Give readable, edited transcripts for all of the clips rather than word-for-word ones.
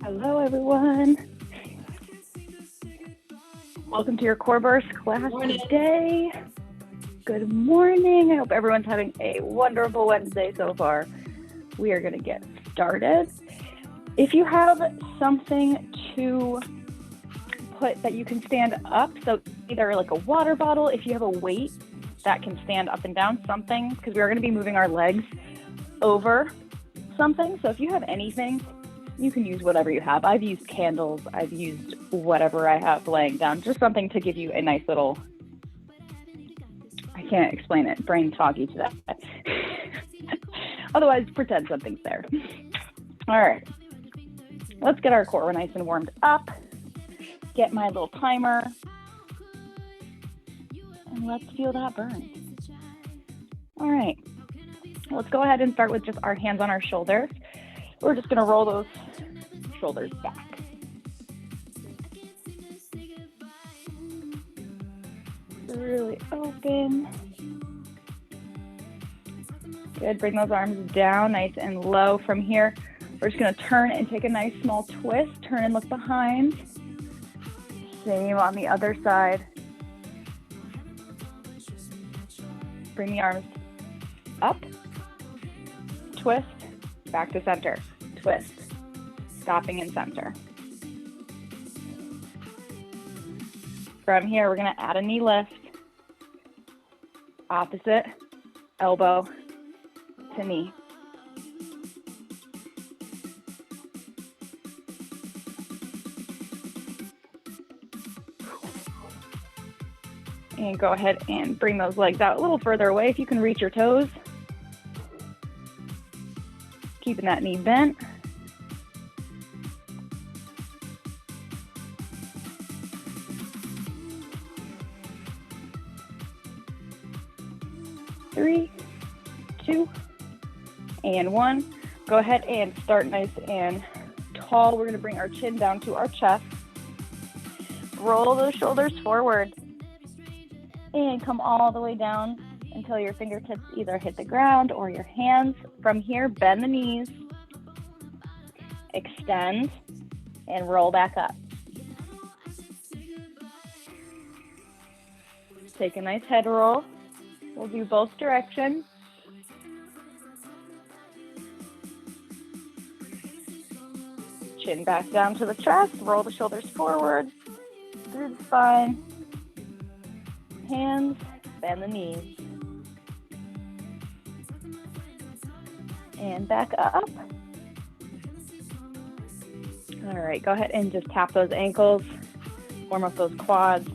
Hello, everyone. Welcome to your Coreburst class today. Good morning. I hope everyone's having a wonderful Wednesday so far. We are going to get started. If you have something to put that you can stand up, so either like a water bottle, if you have a weight that can stand up and down, something, because we are going to be moving our legs over something. So if you have anything, you can use whatever you have. I've used candles. I've used whatever I have laying down, just something to give you a nice little, I can't explain it, brain foggy to that. Otherwise, pretend something's there. All right, let's get our core nice and warmed up. Get my little timer. And let's feel that burn. All right, let's go ahead and start with just our hands on our shoulders. We're just gonna roll those shoulders back. Really open. Good, bring those arms down nice and low. From here, we're just gonna turn and take a nice small twist. Turn and look behind. Same on the other side. Bring the arms up, twist, back to center, twist, stopping in center. From here, we're gonna add a knee lift, opposite elbow to knee. And go ahead and bring those legs out a little further away if you can reach your toes. Keeping that knee bent. Three, two, and one. Go ahead and start nice and tall. We're going to bring our chin down to our chest. Roll those shoulders forward. And come all the way down until your fingertips either hit the ground or your hands. From here, bend the knees, extend, and roll back up. Take a nice head roll. We'll do both directions. Chin back down to the chest, roll the shoulders forward, through the spine. Hands, bend the knees. And back up. All right, go ahead and just tap those ankles, warm up those quads.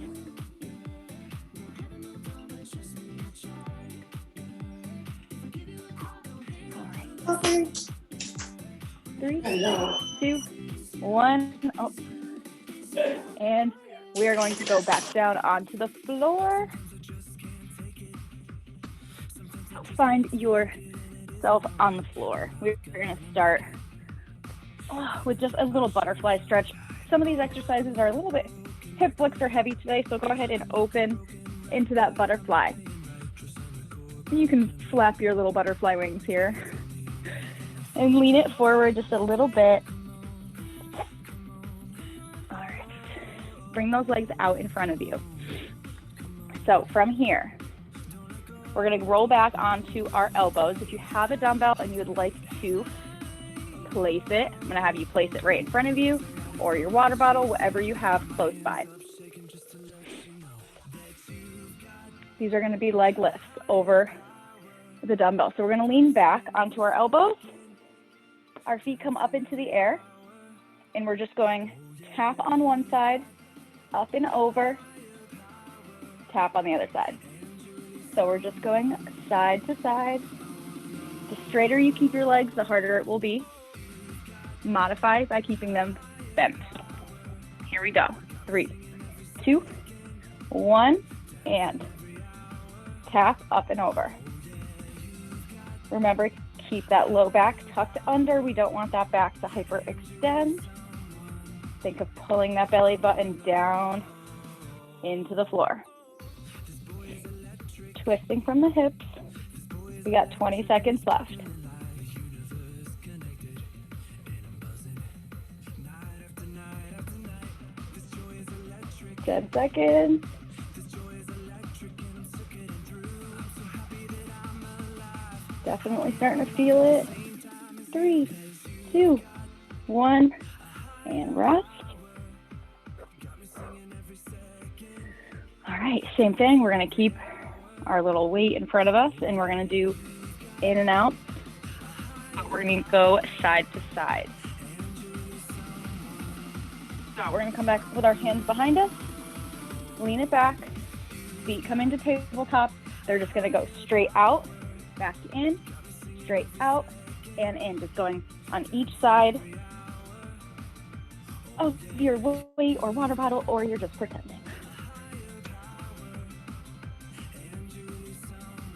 All right. 3, 2, 1. Oh. And we are going to go back down onto the floor. Find yourself on the floor. We're going to start with just a little butterfly stretch. Some of these exercises are a little bit hip flexor heavy today, so go ahead and open into that butterfly. You can flap your little butterfly wings here and lean it forward just a little bit. Bring those legs out in front of you. So from here, we're gonna roll back onto our elbows. If you have a dumbbell and you would like to place it, I'm gonna have you place it right in front of you or your water bottle, whatever you have close by. These are gonna be leg lifts over the dumbbell. So we're gonna lean back onto our elbows. Our feet come up into the air and we're just going tap on one side, up and over, tap on the other side. So we're just going side to side. The straighter you keep your legs, the harder it will be. Modify by keeping them bent. Here we go. 3, 2, 1, and tap up and over. Remember, keep that low back tucked under. We don't want that back to hyperextend. Think of pulling that belly button down into the floor. Twisting from the hips. We got 20 seconds left. 10 seconds. Definitely starting to feel it. 3, 2, 1, and rest. All right, same thing. We're going to keep our little weight in front of us, and we're going to do in and out. We're going to go side to side. So we're going to come back with our hands behind us, lean it back, feet come into tabletop. They're just going to go straight out, back in, straight out, and in, just going on each side of your weight or water bottle, or you're just pretending.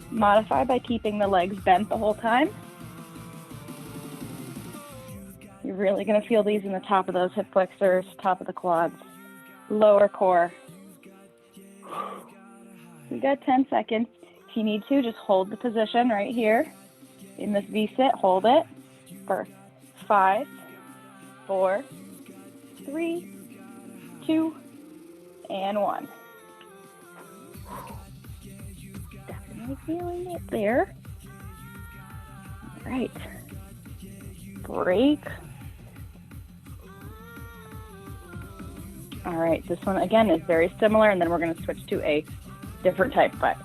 Modify by keeping the legs bent the whole time. You're really going to feel these in the top of those hip flexors, top of the quads, lower core. We got 10 seconds. If you need to, just hold the position right here in this V-sit. Hold it for 5, 4, 3, 2, and 1. Definitely feeling it there. All right. Break. All right, this one again is very similar, and then we're going to switch to a different type, but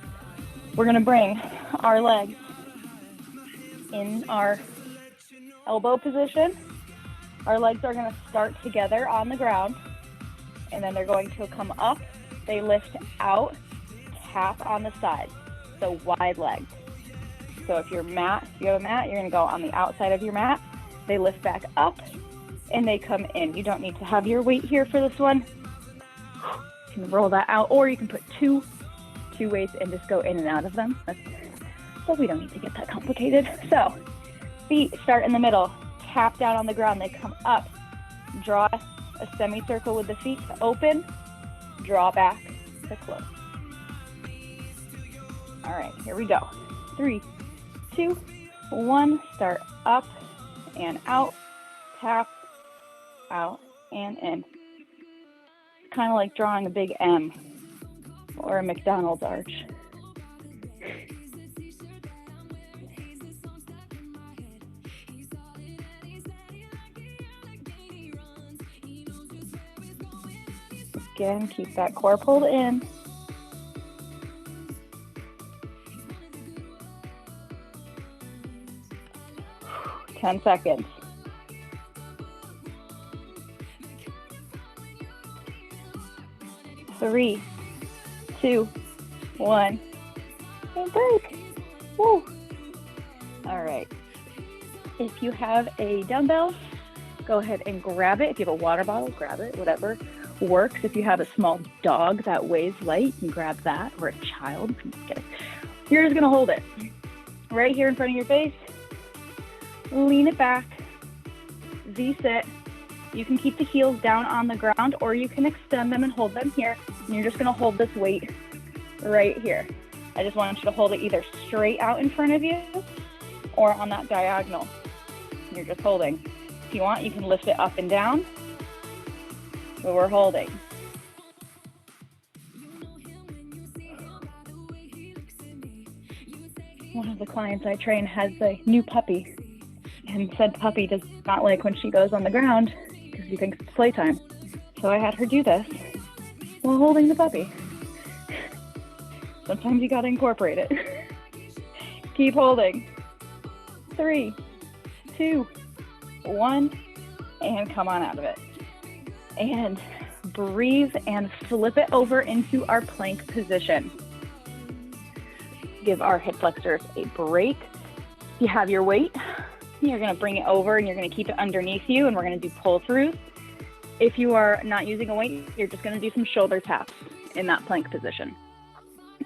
we're going to bring our legs in our elbow position. Our legs are going to start together on the ground, and then they're going to come up. They lift out, tap on the side, so wide legs. So if you have a mat, you're going to go on the outside of your mat. They lift back up, and they come in. You don't need to have your weight here for this one. You can roll that out, or you can put two weights and just go in and out of them. But we don't need to get that complicated. So feet start in the middle, tap down on the ground. They come up, draw a semicircle with the feet to open, draw back to close. All right, here we go. 3, 2, 1, start up and out, tap, out, and in. It's kind of like drawing a big M or a McDonald's arch. Again, keep that core pulled in. Ten seconds. 3, 2, 1, and break. Woo. All right. If you have a dumbbell, go ahead and grab it. If you have a water bottle, grab it, whatever works. If you have a small dog that weighs light, you can grab that, or a child. You're just gonna hold it right here in front of your face. Lean it back, V-sit. You can keep the heels down on the ground, or you can extend them and hold them here. And you're just gonna hold this weight right here. I just want you to hold it either straight out in front of you or on that diagonal. You're just holding. If you want, you can lift it up and down, but we're holding. One of the clients I train has a new puppy, and said puppy does not like when she goes on the ground because he thinks it's playtime. So I had her do this while holding the puppy. Sometimes you gotta incorporate it. Keep holding. 3, 2, 1, and come on out of it. And breathe and flip it over into our plank position. Give our hip flexors a break. If you have your weight, you're gonna bring it over and you're gonna keep it underneath you, and we're gonna do pull-throughs. If you are not using a weight, you're just gonna do some shoulder taps in that plank position.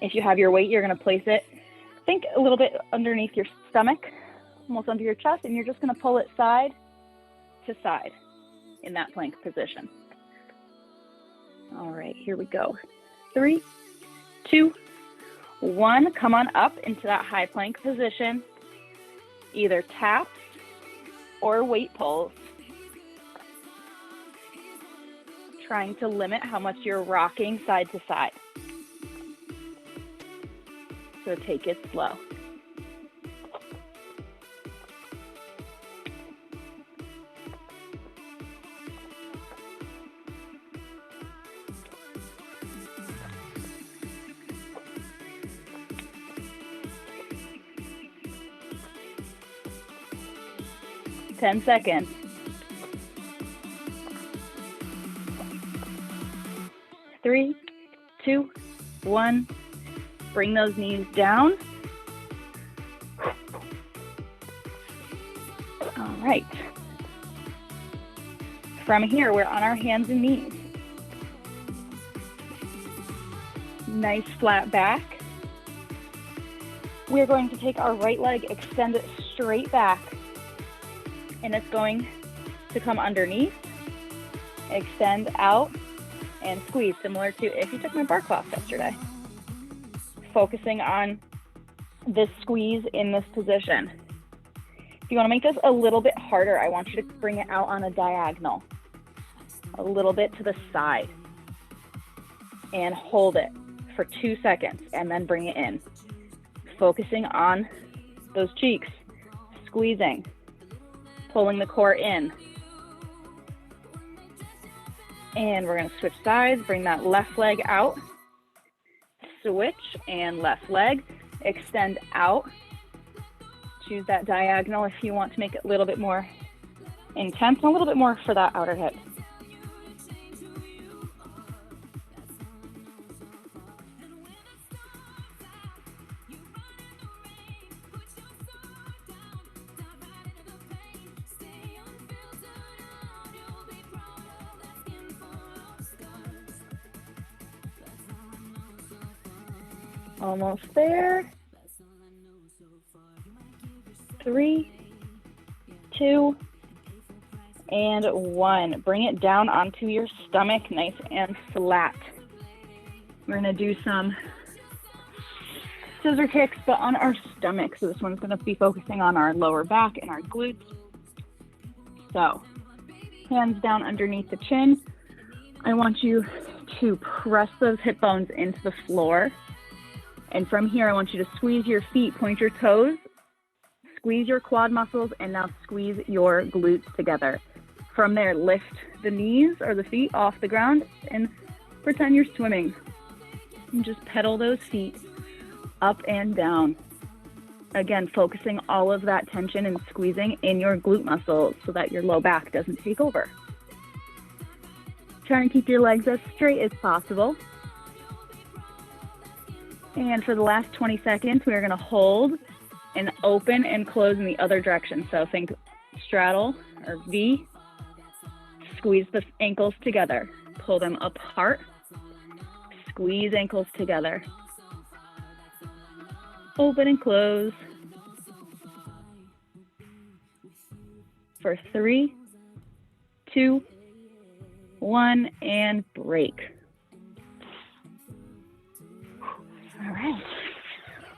If you have your weight, you're gonna place it, think a little bit underneath your stomach, almost under your chest, and you're just gonna pull it side to side in that plank position. All right, here we go. 3, 2, 1, come on up into that high plank position. Either taps or weight pulls. trying to limit how much you're rocking side to side. So take it slow. Ten seconds. 3, 2, 1. Bring those knees down. All right. From here, we're on our hands and knees. Nice flat back. We're going to take our right leg, extend it straight back, and it's going to come underneath, extend out, and squeeze, similar to if you took my bar class yesterday. Focusing on this squeeze in this position. If you want to make this a little bit harder, I want you to bring it out on a diagonal, a little bit to the side, and hold it for 2 seconds, and then bring it in. Focusing on those cheeks, squeezing, pulling the core in. And we're going to switch sides, bring that left leg out, switch, and left leg, extend out. Choose that diagonal if you want to make it a little bit more intense and a little bit more for that outer hip. Almost there. 3, 2, and 1. Bring it down onto your stomach, nice and flat. We're gonna do some scissor kicks, but on our stomach. So this one's gonna be focusing on our lower back and our glutes. So, hands down underneath the chin. I want you to press those hip bones into the floor. And from here, I want you to squeeze your feet, point your toes, squeeze your quad muscles, and now squeeze your glutes together. From there, lift the knees or the feet off the ground and pretend you're swimming. And just pedal those feet up and down. Again, focusing all of that tension and squeezing in your glute muscles so that your low back doesn't take over. Trying to keep your legs as straight as possible. And for the last 20 seconds, we are going to hold and open and close in the other direction. So think straddle or V. Squeeze the ankles together. Pull them apart. Squeeze ankles together. Open and close. For 3, 2, 1, and break. All right,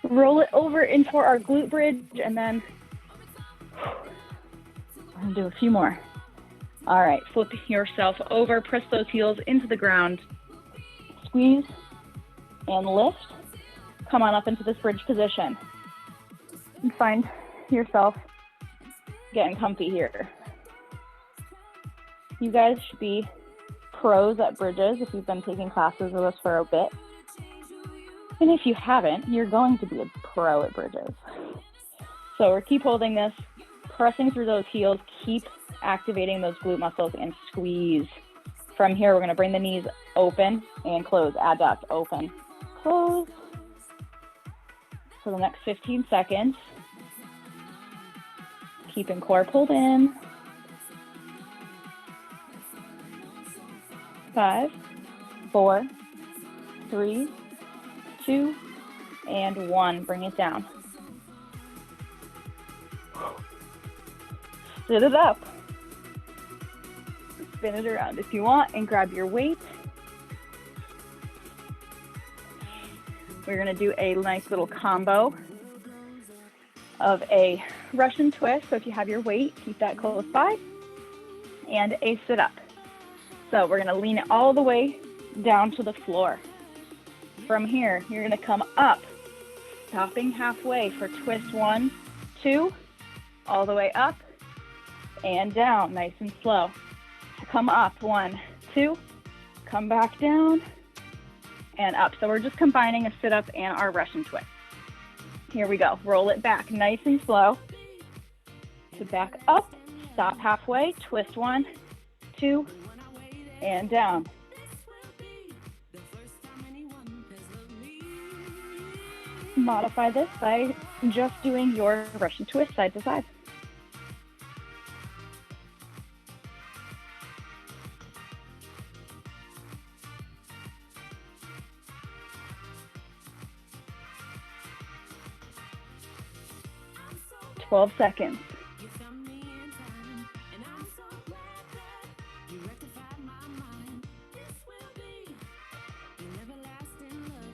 roll it over into our glute bridge, and then we're gonna do a few more. All right, flip yourself over, press those heels into the ground, squeeze and lift. Come on up into this bridge position and find yourself getting comfy here. You guys should be pros at bridges if you've been taking classes with us for a bit. And if you haven't, you're going to be a pro at bridges. So we're keep holding this, pressing through those heels, keep activating those glute muscles and squeeze. From here, we're gonna bring the knees open and close, adduct, open, close. For the next 15 seconds, keeping core pulled in. 5, 4, 3, 2, and 1. Bring it down. Sit it up. Spin it around if you want and grab your weight. We're going to do a nice little combo of a Russian twist. So if you have your weight, keep that close by. And a sit up. So we're gonna lean it all the way down to the floor. From here, you're gonna come up, stopping halfway for twist 1, 2, all the way up and down, nice and slow. Come up, 1, 2, come back down and up. So we're just combining a sit-up and our Russian twist. Here we go, roll it back nice and slow. To back up, stop halfway, twist 1, 2, and down. Modify this by just doing your Russian twist side to side. "12 seconds.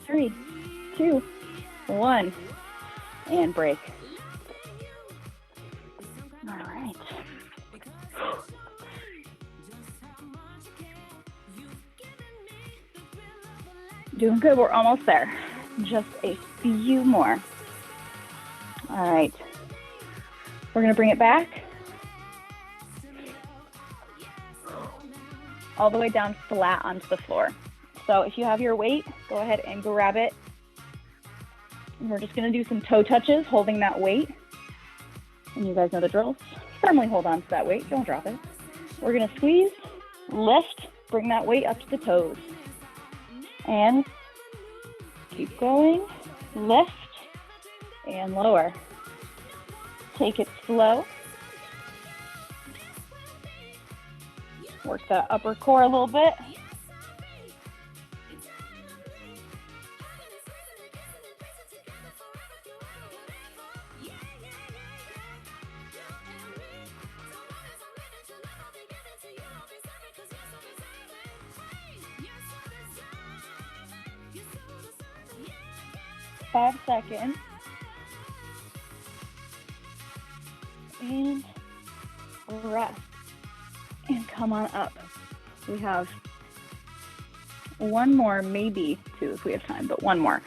3, 2, 1, and break. All right. Doing good, we're almost there. Just a few more. All right. We're gonna bring it back. All the way down flat onto the floor. So if you have your weight, go ahead and grab it. And we're just gonna do some toe touches, holding that weight. And you guys know the drill. Firmly hold on to that weight, don't drop it. We're gonna squeeze, lift, bring that weight up to the toes. And keep going, lift, and lower. Take it slow. Work that upper core a little bit. Five seconds. And rest. And come on up. We have one more, maybe two if we have time, but one more.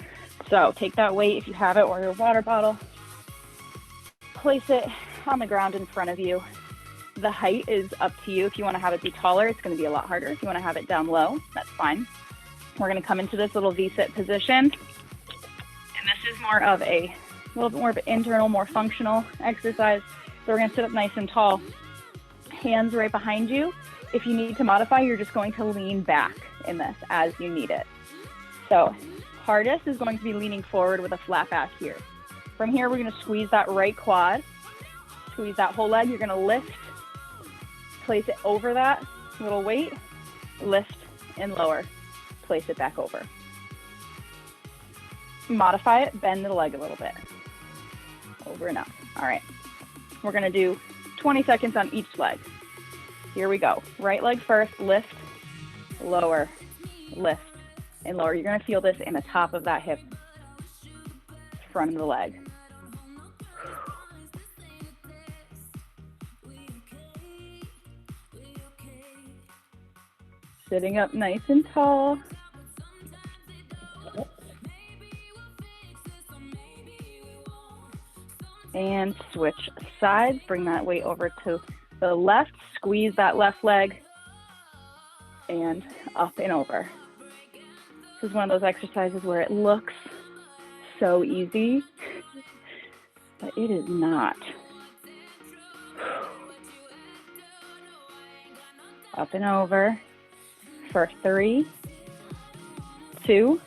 So take that weight if you have it, or your water bottle. Place it on the ground in front of you. The height is up to you. If you want to have it be taller, it's going to be a lot harder. If you want to have it down low, that's fine. We're going to come into this little V-sit position. And this is more of a little bit more of an internal, more functional exercise. So we're going to sit up nice and tall. Hands right behind you. If you need to modify, you're just going to lean back in this as you need it. So hardest is going to be leaning forward with a flat back here. From here, we're going to squeeze that right quad. Squeeze that whole leg. You're going to lift, place it over that little weight, lift and lower, place it back over. Modify it, bend the leg a little bit. Over and up. All right. We're going to do 20 seconds on each leg. Here we go. Right leg first, lift, lower, lift, and lower. You're going to feel this in the top of that hip, front of the leg. Sitting up nice and tall. And switch sides. Bring that weight over to the left. Squeeze that left leg. And up and over. This is one of those exercises where it looks so easy, but it is not. Up and over for 3, 2,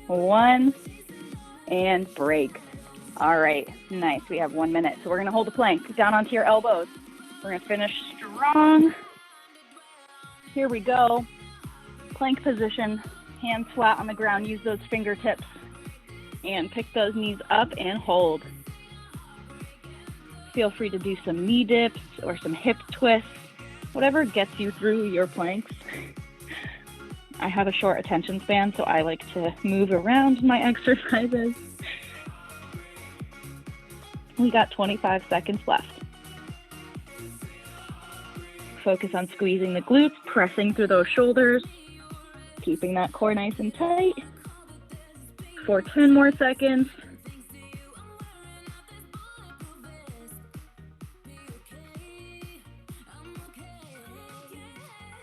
1, and break. All right, nice. We have 1 minute. So we're going to hold the plank down onto your elbows. We're going to finish strong. Here we go. Plank position, hands flat on the ground. Use those fingertips and pick those knees up and hold. Feel free to do some knee dips or some hip twists, whatever gets you through your planks. I have a short attention span, so I like to move around my exercises. We got 25 seconds left. Focus on squeezing the glutes, pressing through those shoulders, keeping that core nice and tight for 10 more seconds.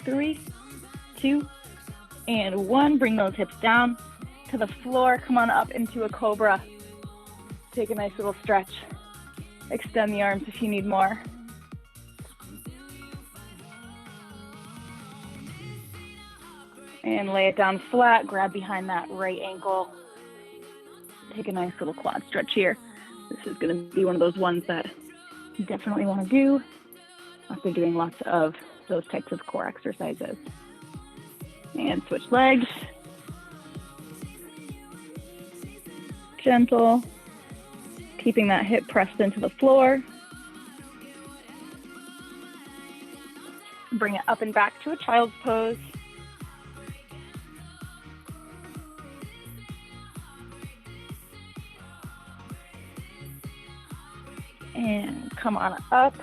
3, 2, and 1. Bring those hips down to the floor. Come on up into a cobra. Take a nice little stretch. Extend the arms if you need more. And lay it down flat. Grab behind that right ankle. Take a nice little quad stretch here. This is going to be one of those ones that you definitely want to do after doing lots of those types of core exercises. And switch legs. Gentle. Keeping that hip pressed into the floor. Bring it up and back to a child's pose. And come on up,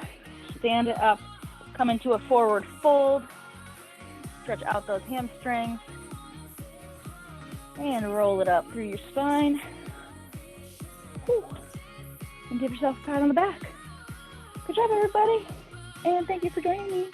stand it up, come into a forward fold, stretch out those hamstrings, and roll it up through your spine. Whew. And give yourself a pat on the back. Good job, everybody, and thank you for joining me.